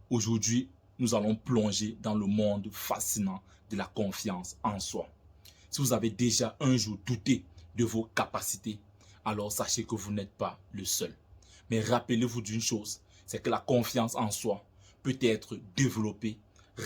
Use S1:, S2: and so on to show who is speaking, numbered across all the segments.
S1: Aujourd'hui, nous allons plonger dans le monde fascinant de la confiance en soi. Si vous avez déjà un jour douté de vos capacités, alors sachez que vous n'êtes pas le seul. Mais rappelez-vous d'une chose, c'est que la confiance en soi peut être développée,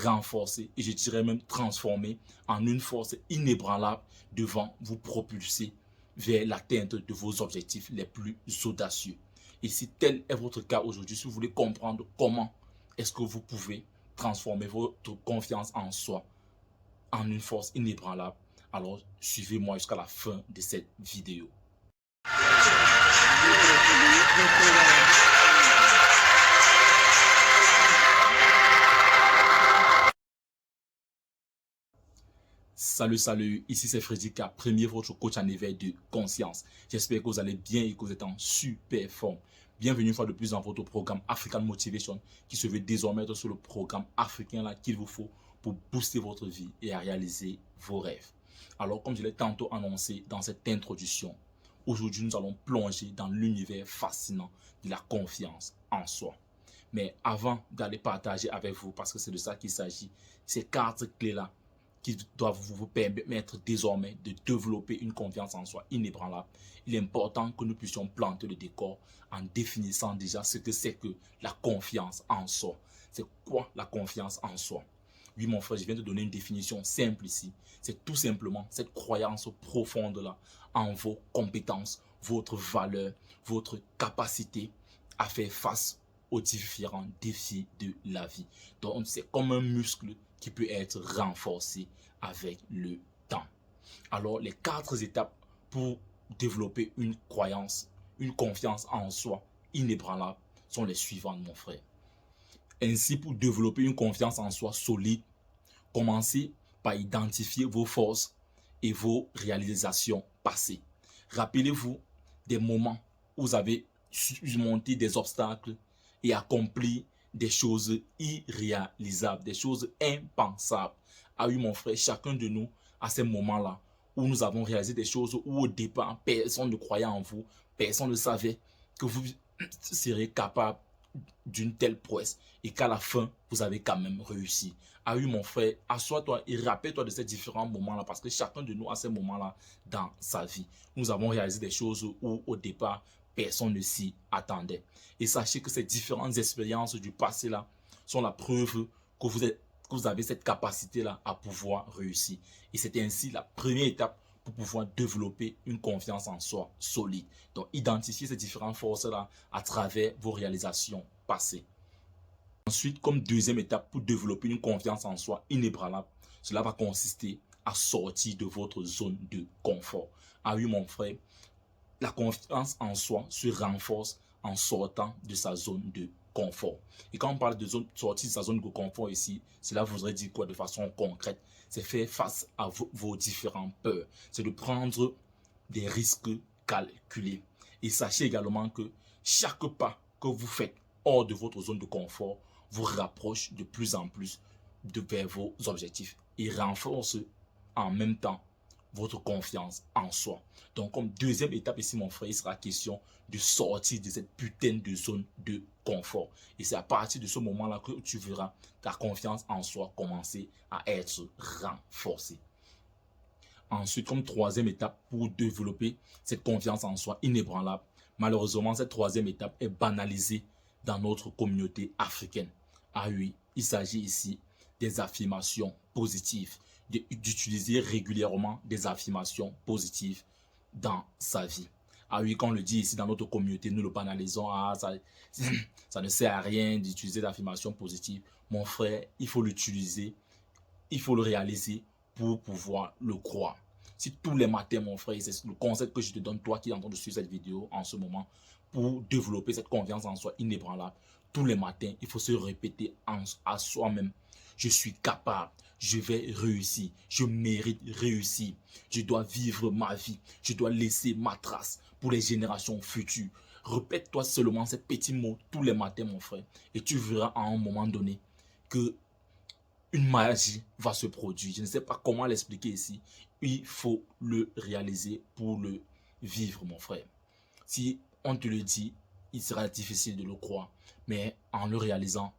S1: renforcée et je dirais même transformée en une force inébranlable devant vous propulser vers l'atteinte de vos objectifs les plus audacieux. Et si tel est votre cas aujourd'hui, si vous voulez comprendre comment est-ce que vous pouvez transformer votre confiance en soi en une force inébranlable, alors suivez-moi jusqu'à la fin de cette vidéo. Salut, ici c'est Frédéric, premier votre coach en éveil de conscience. J'espère que vous allez bien et que vous êtes en super forme. Bienvenue une fois de plus dans votre programme African Motivation qui se veut désormais être sur le programme africain qu'il vous faut pour booster votre vie et à réaliser vos rêves. Alors comme je l'ai tantôt annoncé dans cette introduction, aujourd'hui nous allons plonger dans l'univers fascinant de la confiance en soi. Mais avant d'aller partager avec vous, parce que c'est de ça qu'il s'agit, ces 4 clés-là qui doivent vous permettre désormais de développer une confiance en soi inébranlable, il est important que nous puissions planter le décor en définissant déjà ce que c'est que la confiance en soi. C'est quoi la confiance en soi? Oui, mon frère, je viens de donner une définition simple ici. C'est tout simplement cette croyance profonde-là en vos compétences, votre valeur, votre capacité à faire face aux différents défis de la vie. Donc, c'est comme un muscle qui peut être renforcé avec le temps. Alors, les 4 étapes pour développer une croyance, une confiance en soi inébranlable sont les suivantes, mon frère. Ainsi, pour développer une confiance en soi solide, commencez par identifier vos forces et vos réalisations passées. Rappelez-vous des moments où vous avez surmonté des obstacles et accompli des choses irréalisables, des choses impensables. Ah oui, mon frère, chacun de nous a ces moments-là où nous avons réalisé des choses où au départ, personne ne croyait en vous, personne ne savait que vous seriez capable d'une telle prouesse et qu'à la fin, vous avez quand même réussi. Ah oui, mon frère, assois-toi et rappelle-toi de ces différents moments-là parce que chacun de nous a ces moments-là dans sa vie. Nous avons réalisé des choses où au départ, personne ne s'y attendait. Et sachez que ces différentes expériences du passé-là sont la preuve que vous avez cette capacité-là à pouvoir réussir. Et c'est ainsi la première étape pour pouvoir développer une confiance en soi solide. Donc, identifiez ces différentes forces-là à travers vos réalisations passées. Ensuite, comme deuxième étape pour développer une confiance en soi inébranlable, cela va consister à sortir de votre zone de confort. Ah oui, mon frère, la confiance en soi se renforce en sortant de sa zone de confort. Et quand on parle de sortir de sa zone de confort ici, cela voudrait dire quoi de façon concrète? C'est faire face à vos différentes peurs. C'est de prendre des risques calculés. Et sachez également que chaque pas que vous faites hors de votre zone de confort vous rapproche de plus en plus vers vos objectifs et renforce en même temps votre confiance en soi. Donc, comme deuxième étape ici, mon frère, il sera question de sortir de cette putain de zone de confort. Et c'est à partir de ce moment-là que tu verras ta confiance en soi commencer à être renforcée. Ensuite, comme troisième étape pour développer cette confiance en soi inébranlable, malheureusement, cette troisième étape est banalisée dans notre communauté africaine. Ah oui, il s'agit ici des affirmations positives, d'utiliser régulièrement des affirmations positives dans sa vie. Ah oui, quand on le dit ici dans notre communauté, nous le banalisons, ça ne sert à rien d'utiliser d'affirmations positives. Mon frère, il faut l'utiliser, il faut le réaliser pour pouvoir le croire. Si tous les matins, mon frère, c'est le concept que je te donne, toi qui es en train de suivre cette vidéo en ce moment, pour développer cette confiance en soi inébranlable, tous les matins, il faut se répéter à soi-même. Je suis capable, je vais réussir, je mérite réussir, je dois vivre ma vie, je dois laisser ma trace pour les générations futures. Répète-toi seulement ces petits mots tous les matins, mon frère, et tu verras à un moment donné que une magie va se produire. Je ne sais pas comment l'expliquer ici. Il faut le réaliser pour le vivre, mon frère. Si on te le dit, il sera difficile de le croire. Mais en le réalisant,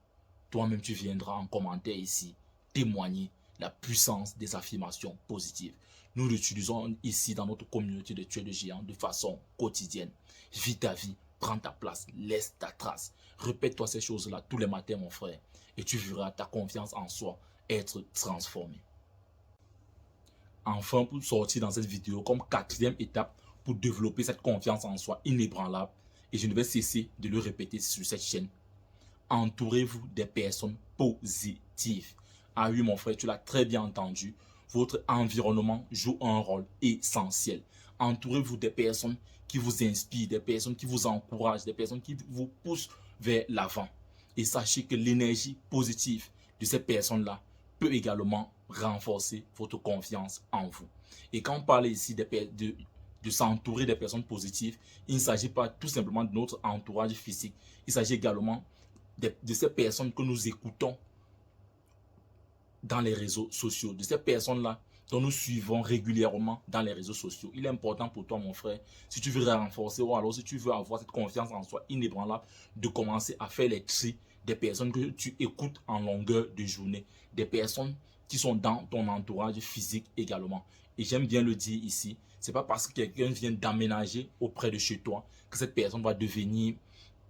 S1: toi-même tu viendras en commentaire ici témoigner la puissance des affirmations positives. Nous l'utilisons ici dans notre communauté de tueurs de géants de façon quotidienne. Vis ta vie, prends ta place, laisse ta trace. Répète-toi ces choses-là tous les matins, mon frère, et tu verras ta confiance en soi être transformée. Enfin, pour sortir dans cette vidéo comme quatrième étape pour développer cette confiance en soi inébranlable, et je ne vais cesser de le répéter sur cette chaîne, entourez-vous des personnes positives. Ah oui, mon frère, tu l'as très bien entendu. Votre environnement joue un rôle essentiel. Entourez-vous des personnes qui vous inspirent, des personnes qui vous encouragent, des personnes qui vous poussent vers l'avant. Et sachez que l'énergie positive de ces personnes-là peut également renforcer votre confiance en vous. Et quand on parle ici de s'entourer des personnes positives, il ne s'agit pas tout simplement de notre entourage physique. Il s'agit également de ces personnes que nous écoutons dans les réseaux sociaux, de ces personnes-là dont nous suivons régulièrement dans les réseaux sociaux. Il est important pour toi, mon frère, si tu veux renforcer ou alors si tu veux avoir cette confiance en soi inébranlable, de commencer à faire les tri des personnes que tu écoutes en longueur de journée, des personnes qui sont dans ton entourage physique également. Et j'aime bien le dire ici, c'est pas parce que quelqu'un vient d'aménager auprès de chez toi que cette personne va devenir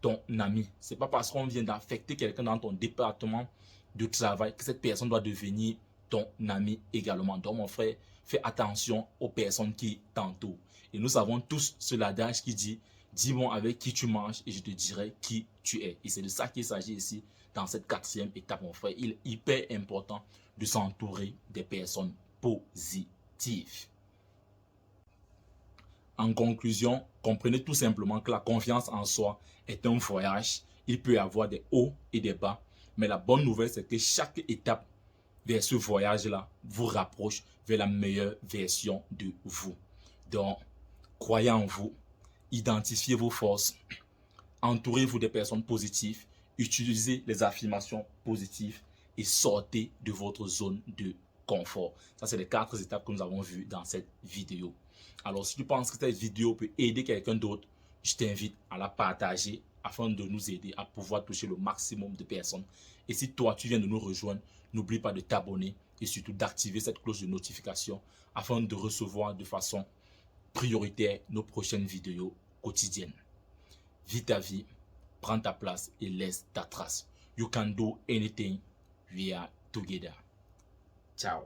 S1: ton ami. C'est pas parce qu'on vient d'affecter quelqu'un dans ton département de travail que cette personne doit devenir ton ami également. Donc mon frère, fais attention aux personnes qui t'entourent. Et nous avons tous ce adage qui dit, dis-moi avec qui tu manges et je te dirai qui tu es. Et c'est de ça qu'il s'agit ici dans cette quatrième étape, mon frère. Il est hyper important de s'entourer des personnes positives. En conclusion, comprenez tout simplement que la confiance en soi est un voyage. Il peut y avoir des hauts et des bas. Mais la bonne nouvelle, c'est que chaque étape vers ce voyage-là vous rapproche vers la meilleure version de vous. Donc, croyez en vous, identifiez vos forces, entourez-vous des personnes positives, utilisez les affirmations positives et sortez de votre zone de confort. Ça, c'est les 4 étapes que nous avons vues dans cette vidéo. Alors, si tu penses que cette vidéo peut aider quelqu'un d'autre, je t'invite à la partager afin de nous aider à pouvoir toucher le maximum de personnes. Et si toi, tu viens de nous rejoindre, n'oublie pas de t'abonner et surtout d'activer cette cloche de notification afin de recevoir de façon prioritaire nos prochaines vidéos quotidiennes. Vis ta vie, prends ta place et laisse ta trace. You can do anything. We are together. Ciao.